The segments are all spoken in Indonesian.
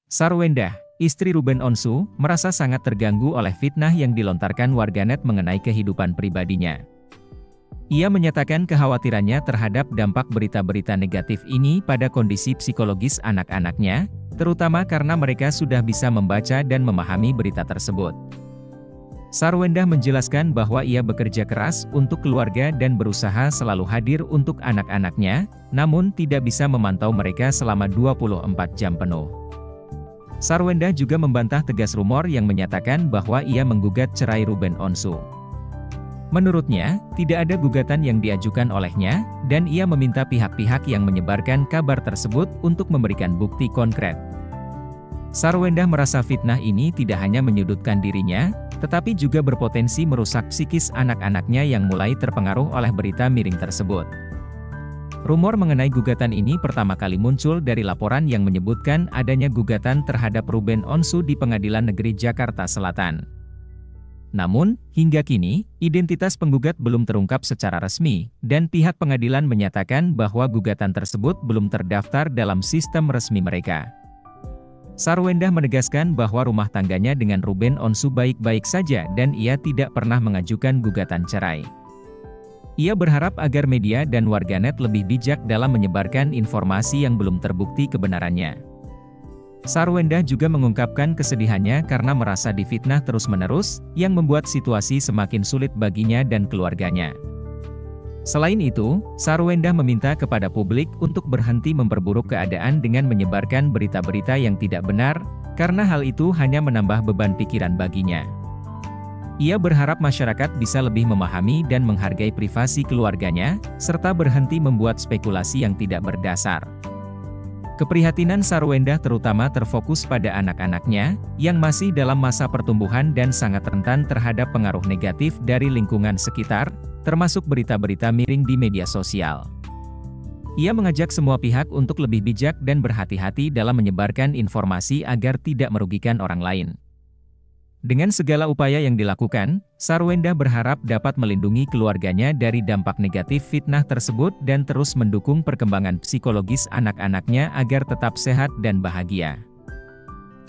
Sarwendah, istri Ruben Onsu, merasa sangat terganggu oleh fitnah yang dilontarkan warganet mengenai kehidupan pribadinya. Ia menyatakan kekhawatirannya terhadap dampak berita-berita negatif ini pada kondisi psikologis anak-anaknya, terutama karena mereka sudah bisa membaca dan memahami berita tersebut. Sarwendah menjelaskan bahwa ia bekerja keras untuk keluarga dan berusaha selalu hadir untuk anak-anaknya, namun tidak bisa memantau mereka selama 24 jam penuh. Sarwendah juga membantah tegas rumor yang menyatakan bahwa ia menggugat cerai Ruben Onsu. Menurutnya, tidak ada gugatan yang diajukan olehnya, dan ia meminta pihak-pihak yang menyebarkan kabar tersebut untuk memberikan bukti konkret. Sarwendah merasa fitnah ini tidak hanya menyudutkan dirinya, tetapi juga berpotensi merusak psikis anak-anaknya yang mulai terpengaruh oleh berita miring tersebut. Rumor mengenai gugatan ini pertama kali muncul dari laporan yang menyebutkan adanya gugatan terhadap Ruben Onsu di Pengadilan Negeri Jakarta Selatan. Namun, hingga kini, identitas penggugat belum terungkap secara resmi, dan pihak pengadilan menyatakan bahwa gugatan tersebut belum terdaftar dalam sistem resmi mereka. Sarwendah menegaskan bahwa rumah tangganya dengan Ruben Onsu baik-baik saja dan ia tidak pernah mengajukan gugatan cerai. Ia berharap agar media dan warganet lebih bijak dalam menyebarkan informasi yang belum terbukti kebenarannya. Sarwendah juga mengungkapkan kesedihannya karena merasa difitnah terus-menerus, yang membuat situasi semakin sulit baginya dan keluarganya. Selain itu, Sarwendah meminta kepada publik untuk berhenti memperburuk keadaan dengan menyebarkan berita-berita yang tidak benar, karena hal itu hanya menambah beban pikiran baginya. Ia berharap masyarakat bisa lebih memahami dan menghargai privasi keluarganya, serta berhenti membuat spekulasi yang tidak berdasar. Keprihatinan Sarwendah terutama terfokus pada anak-anaknya, yang masih dalam masa pertumbuhan dan sangat rentan terhadap pengaruh negatif dari lingkungan sekitar, termasuk berita-berita miring di media sosial. Ia mengajak semua pihak untuk lebih bijak dan berhati-hati dalam menyebarkan informasi agar tidak merugikan orang lain. Dengan segala upaya yang dilakukan, Sarwendah berharap dapat melindungi keluarganya dari dampak negatif fitnah tersebut dan terus mendukung perkembangan psikologis anak-anaknya agar tetap sehat dan bahagia.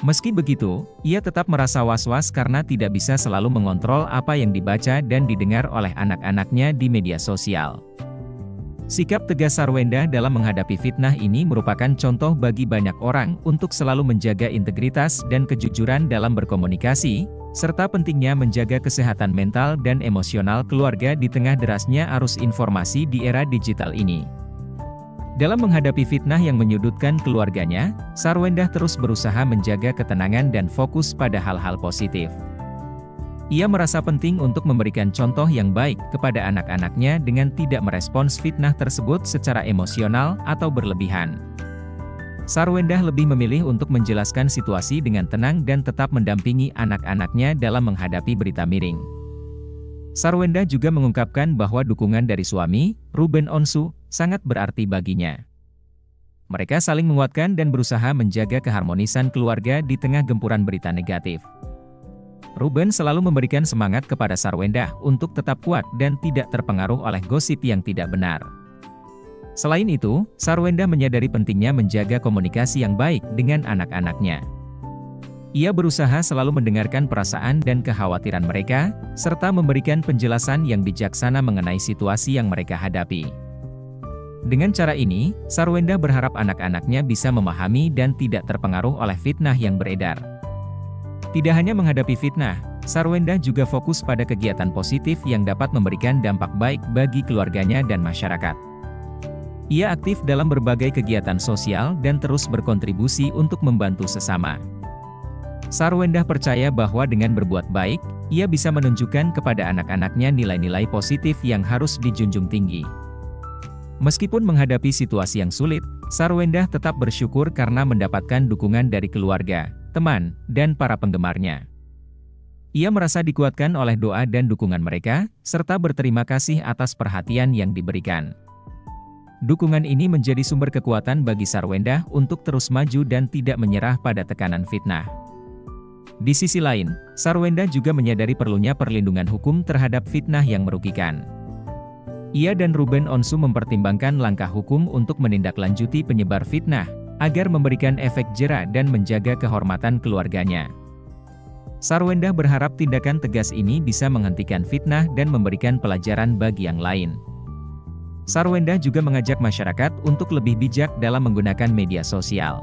Meski begitu, ia tetap merasa was-was karena tidak bisa selalu mengontrol apa yang dibaca dan didengar oleh anak-anaknya di media sosial. Sikap tegas Sarwendah dalam menghadapi fitnah ini merupakan contoh bagi banyak orang untuk selalu menjaga integritas dan kejujuran dalam berkomunikasi, serta pentingnya menjaga kesehatan mental dan emosional keluarga di tengah derasnya arus informasi di era digital ini. Dalam menghadapi fitnah yang menyudutkan keluarganya, Sarwendah terus berusaha menjaga ketenangan dan fokus pada hal-hal positif. Ia merasa penting untuk memberikan contoh yang baik kepada anak-anaknya dengan tidak merespons fitnah tersebut secara emosional atau berlebihan. Sarwendah lebih memilih untuk menjelaskan situasi dengan tenang dan tetap mendampingi anak-anaknya dalam menghadapi berita miring. Sarwendah juga mengungkapkan bahwa dukungan dari suami, Ruben Onsu, sangat berarti baginya. Mereka saling menguatkan dan berusaha menjaga keharmonisan keluarga di tengah gempuran berita negatif. Ruben selalu memberikan semangat kepada Sarwendah untuk tetap kuat dan tidak terpengaruh oleh gosip yang tidak benar. Selain itu, Sarwendah menyadari pentingnya menjaga komunikasi yang baik dengan anak-anaknya. Ia berusaha selalu mendengarkan perasaan dan kekhawatiran mereka, serta memberikan penjelasan yang bijaksana mengenai situasi yang mereka hadapi. Dengan cara ini, Sarwendah berharap anak-anaknya bisa memahami dan tidak terpengaruh oleh fitnah yang beredar. Tidak hanya menghadapi fitnah, Sarwendah juga fokus pada kegiatan positif yang dapat memberikan dampak baik bagi keluarganya dan masyarakat. Ia aktif dalam berbagai kegiatan sosial dan terus berkontribusi untuk membantu sesama. Sarwendah percaya bahwa dengan berbuat baik, ia bisa menunjukkan kepada anak-anaknya nilai-nilai positif yang harus dijunjung tinggi. Meskipun menghadapi situasi yang sulit, Sarwendah tetap bersyukur karena mendapatkan dukungan dari keluarga, teman, dan para penggemarnya. Ia merasa dikuatkan oleh doa dan dukungan mereka, serta berterima kasih atas perhatian yang diberikan. Dukungan ini menjadi sumber kekuatan bagi Sarwendah untuk terus maju dan tidak menyerah pada tekanan fitnah. Di sisi lain, Sarwendah juga menyadari perlunya perlindungan hukum terhadap fitnah yang merugikan. Ia dan Ruben Onsu mempertimbangkan langkah hukum untuk menindaklanjuti penyebar fitnah, agar memberikan efek jera dan menjaga kehormatan keluarganya. Sarwendah berharap tindakan tegas ini bisa menghentikan fitnah dan memberikan pelajaran bagi yang lain. Sarwendah juga mengajak masyarakat untuk lebih bijak dalam menggunakan media sosial.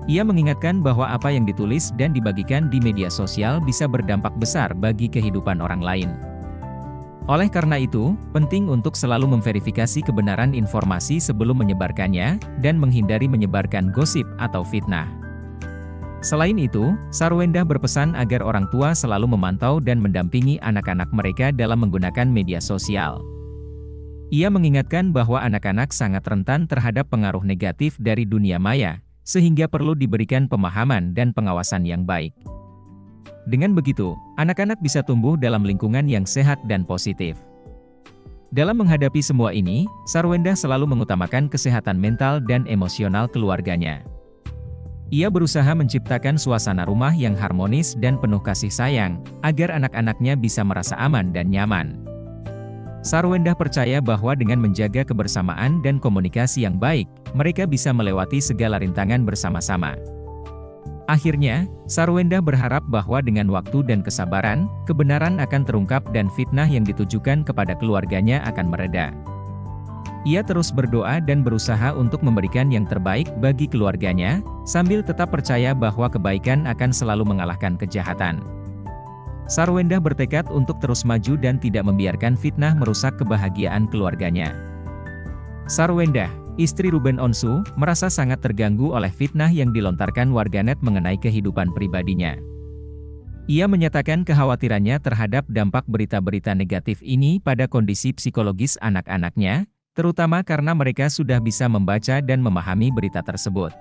Ia mengingatkan bahwa apa yang ditulis dan dibagikan di media sosial bisa berdampak besar bagi kehidupan orang lain. Oleh karena itu, penting untuk selalu memverifikasi kebenaran informasi sebelum menyebarkannya, dan menghindari menyebarkan gosip atau fitnah. Selain itu, Sarwendah berpesan agar orang tua selalu memantau dan mendampingi anak-anak mereka dalam menggunakan media sosial. Ia mengingatkan bahwa anak-anak sangat rentan terhadap pengaruh negatif dari dunia maya, sehingga perlu diberikan pemahaman dan pengawasan yang baik. Dengan begitu, anak-anak bisa tumbuh dalam lingkungan yang sehat dan positif. Dalam menghadapi semua ini, Sarwendah selalu mengutamakan kesehatan mental dan emosional keluarganya. Ia berusaha menciptakan suasana rumah yang harmonis dan penuh kasih sayang, agar anak-anaknya bisa merasa aman dan nyaman. Sarwendah percaya bahwa dengan menjaga kebersamaan dan komunikasi yang baik, mereka bisa melewati segala rintangan bersama-sama. Akhirnya, Sarwendah berharap bahwa dengan waktu dan kesabaran, kebenaran akan terungkap dan fitnah yang ditujukan kepada keluarganya akan mereda. Ia terus berdoa dan berusaha untuk memberikan yang terbaik bagi keluarganya, sambil tetap percaya bahwa kebaikan akan selalu mengalahkan kejahatan. Sarwendah bertekad untuk terus maju dan tidak membiarkan fitnah merusak kebahagiaan keluarganya. Sarwendah, istri Ruben Onsu, merasa sangat terganggu oleh fitnah yang dilontarkan warganet mengenai kehidupan pribadinya. Ia menyatakan kekhawatirannya terhadap dampak berita-berita negatif ini pada kondisi psikologis anak-anaknya, terutama karena mereka sudah bisa membaca dan memahami berita tersebut.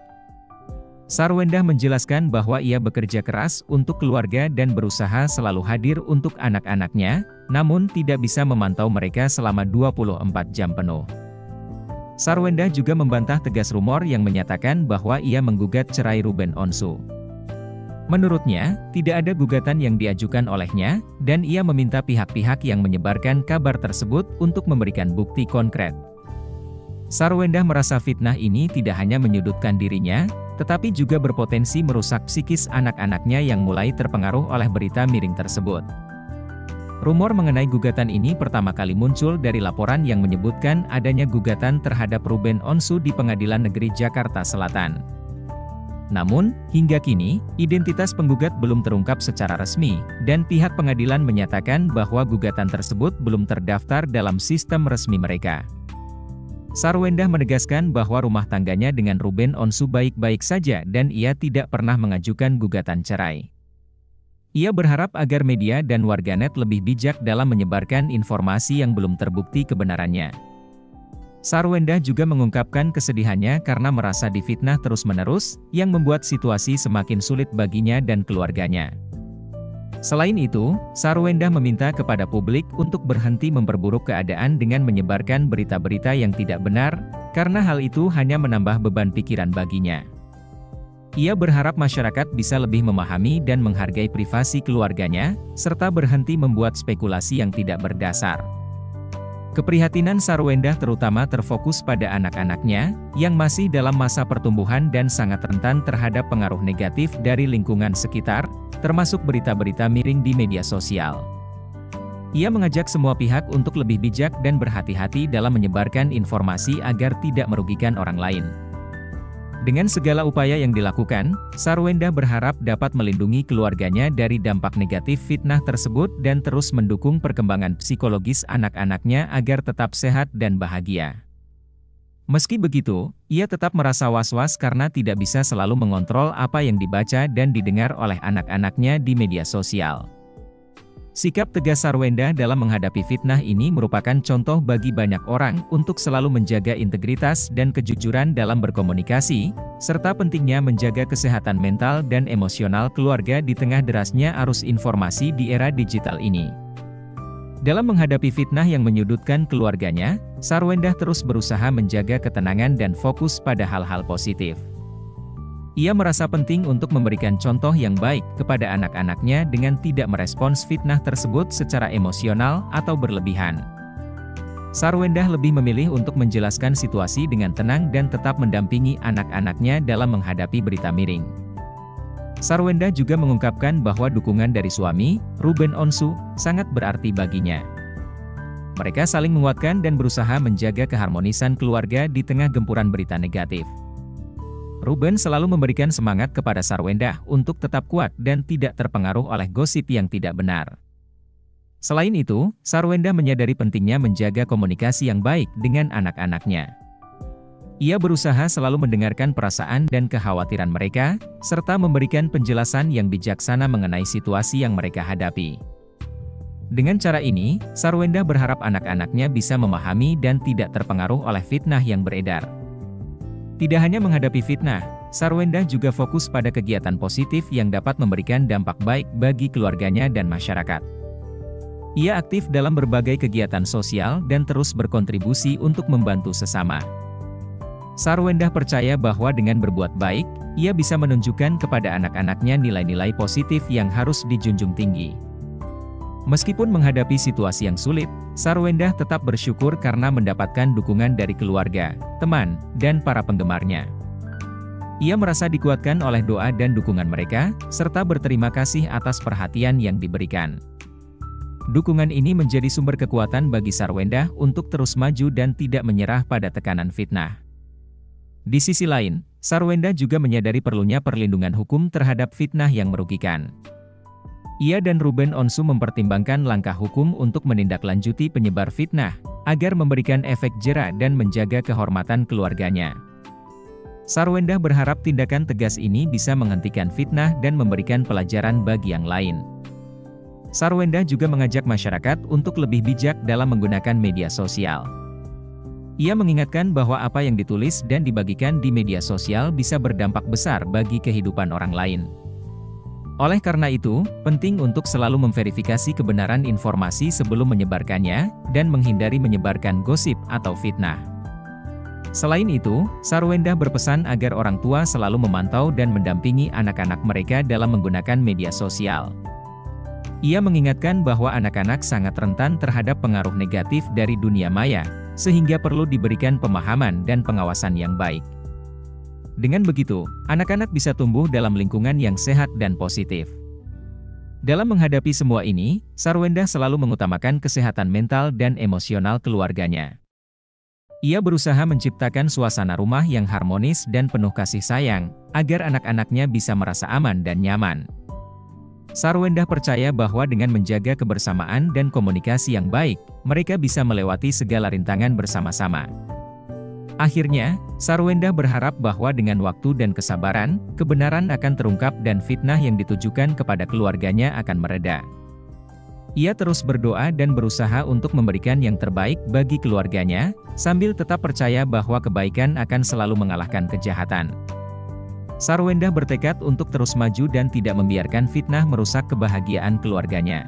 Sarwendah menjelaskan bahwa ia bekerja keras untuk keluarga dan berusaha selalu hadir untuk anak-anaknya, namun tidak bisa memantau mereka selama 24 jam penuh. Sarwendah juga membantah tegas rumor yang menyatakan bahwa ia menggugat cerai Ruben Onsu. Menurutnya, tidak ada gugatan yang diajukan olehnya, dan ia meminta pihak-pihak yang menyebarkan kabar tersebut untuk memberikan bukti konkret. Sarwendah merasa fitnah ini tidak hanya menyudutkan dirinya, tetapi juga berpotensi merusak psikis anak-anaknya yang mulai terpengaruh oleh berita miring tersebut. Rumor mengenai gugatan ini pertama kali muncul dari laporan yang menyebutkan adanya gugatan terhadap Ruben Onsu di Pengadilan Negeri Jakarta Selatan. Namun, hingga kini, identitas penggugat belum terungkap secara resmi, dan pihak pengadilan menyatakan bahwa gugatan tersebut belum terdaftar dalam sistem resmi mereka. Sarwendah menegaskan bahwa rumah tangganya dengan Ruben Onsu baik-baik saja dan ia tidak pernah mengajukan gugatan cerai. Ia berharap agar media dan warganet lebih bijak dalam menyebarkan informasi yang belum terbukti kebenarannya. Sarwendah juga mengungkapkan kesedihannya karena merasa difitnah terus-menerus, yang membuat situasi semakin sulit baginya dan keluarganya. Selain itu, Sarwendah meminta kepada publik untuk berhenti memperburuk keadaan dengan menyebarkan berita-berita yang tidak benar, karena hal itu hanya menambah beban pikiran baginya. Ia berharap masyarakat bisa lebih memahami dan menghargai privasi keluarganya, serta berhenti membuat spekulasi yang tidak berdasar. Keprihatinan Sarwendah terutama terfokus pada anak-anaknya, yang masih dalam masa pertumbuhan dan sangat rentan terhadap pengaruh negatif dari lingkungan sekitar, termasuk berita-berita miring di media sosial. Ia mengajak semua pihak untuk lebih bijak dan berhati-hati dalam menyebarkan informasi agar tidak merugikan orang lain. Dengan segala upaya yang dilakukan, Sarwendah berharap dapat melindungi keluarganya dari dampak negatif fitnah tersebut dan terus mendukung perkembangan psikologis anak-anaknya agar tetap sehat dan bahagia. Meski begitu, ia tetap merasa was-was karena tidak bisa selalu mengontrol apa yang dibaca dan didengar oleh anak-anaknya di media sosial. Sikap tegas Sarwendah dalam menghadapi fitnah ini merupakan contoh bagi banyak orang untuk selalu menjaga integritas dan kejujuran dalam berkomunikasi, serta pentingnya menjaga kesehatan mental dan emosional keluarga di tengah derasnya arus informasi di era digital ini. Dalam menghadapi fitnah yang menyudutkan keluarganya, Sarwendah terus berusaha menjaga ketenangan dan fokus pada hal-hal positif. Ia merasa penting untuk memberikan contoh yang baik kepada anak-anaknya dengan tidak merespons fitnah tersebut secara emosional atau berlebihan. Sarwendah lebih memilih untuk menjelaskan situasi dengan tenang dan tetap mendampingi anak-anaknya dalam menghadapi berita miring. Sarwendah juga mengungkapkan bahwa dukungan dari suami, Ruben Onsu, sangat berarti baginya. Mereka saling menguatkan dan berusaha menjaga keharmonisan keluarga di tengah gempuran berita negatif. Ruben selalu memberikan semangat kepada Sarwendah untuk tetap kuat dan tidak terpengaruh oleh gosip yang tidak benar. Selain itu, Sarwendah menyadari pentingnya menjaga komunikasi yang baik dengan anak-anaknya. Ia berusaha selalu mendengarkan perasaan dan kekhawatiran mereka, serta memberikan penjelasan yang bijaksana mengenai situasi yang mereka hadapi. Dengan cara ini, Sarwendah berharap anak-anaknya bisa memahami dan tidak terpengaruh oleh fitnah yang beredar. Tidak hanya menghadapi fitnah, Sarwendah juga fokus pada kegiatan positif yang dapat memberikan dampak baik bagi keluarganya dan masyarakat. Ia aktif dalam berbagai kegiatan sosial dan terus berkontribusi untuk membantu sesama. Sarwendah percaya bahwa dengan berbuat baik, ia bisa menunjukkan kepada anak-anaknya nilai-nilai positif yang harus dijunjung tinggi. Meskipun menghadapi situasi yang sulit, Sarwendah tetap bersyukur karena mendapatkan dukungan dari keluarga, teman, dan para penggemarnya. Ia merasa dikuatkan oleh doa dan dukungan mereka, serta berterima kasih atas perhatian yang diberikan. Dukungan ini menjadi sumber kekuatan bagi Sarwendah untuk terus maju dan tidak menyerah pada tekanan fitnah. Di sisi lain, Sarwendah juga menyadari perlunya perlindungan hukum terhadap fitnah yang merugikan. Ia dan Ruben Onsu mempertimbangkan langkah hukum untuk menindaklanjuti penyebar fitnah, agar memberikan efek jera dan menjaga kehormatan keluarganya. Sarwendah berharap tindakan tegas ini bisa menghentikan fitnah dan memberikan pelajaran bagi yang lain. Sarwendah juga mengajak masyarakat untuk lebih bijak dalam menggunakan media sosial. Ia mengingatkan bahwa apa yang ditulis dan dibagikan di media sosial bisa berdampak besar bagi kehidupan orang lain. Oleh karena itu, penting untuk selalu memverifikasi kebenaran informasi sebelum menyebarkannya, dan menghindari menyebarkan gosip atau fitnah. Selain itu, Sarwendah berpesan agar orang tua selalu memantau dan mendampingi anak-anak mereka dalam menggunakan media sosial. Ia mengingatkan bahwa anak-anak sangat rentan terhadap pengaruh negatif dari dunia maya, sehingga perlu diberikan pemahaman dan pengawasan yang baik. Dengan begitu, anak-anak bisa tumbuh dalam lingkungan yang sehat dan positif. Dalam menghadapi semua ini, Sarwendah selalu mengutamakan kesehatan mental dan emosional keluarganya. Ia berusaha menciptakan suasana rumah yang harmonis dan penuh kasih sayang, agar anak-anaknya bisa merasa aman dan nyaman. Sarwendah percaya bahwa dengan menjaga kebersamaan dan komunikasi yang baik, mereka bisa melewati segala rintangan bersama-sama. Akhirnya, Sarwendah berharap bahwa dengan waktu dan kesabaran, kebenaran akan terungkap dan fitnah yang ditujukan kepada keluarganya akan mereda. Ia terus berdoa dan berusaha untuk memberikan yang terbaik bagi keluarganya, sambil tetap percaya bahwa kebaikan akan selalu mengalahkan kejahatan. Sarwendah bertekad untuk terus maju dan tidak membiarkan fitnah merusak kebahagiaan keluarganya.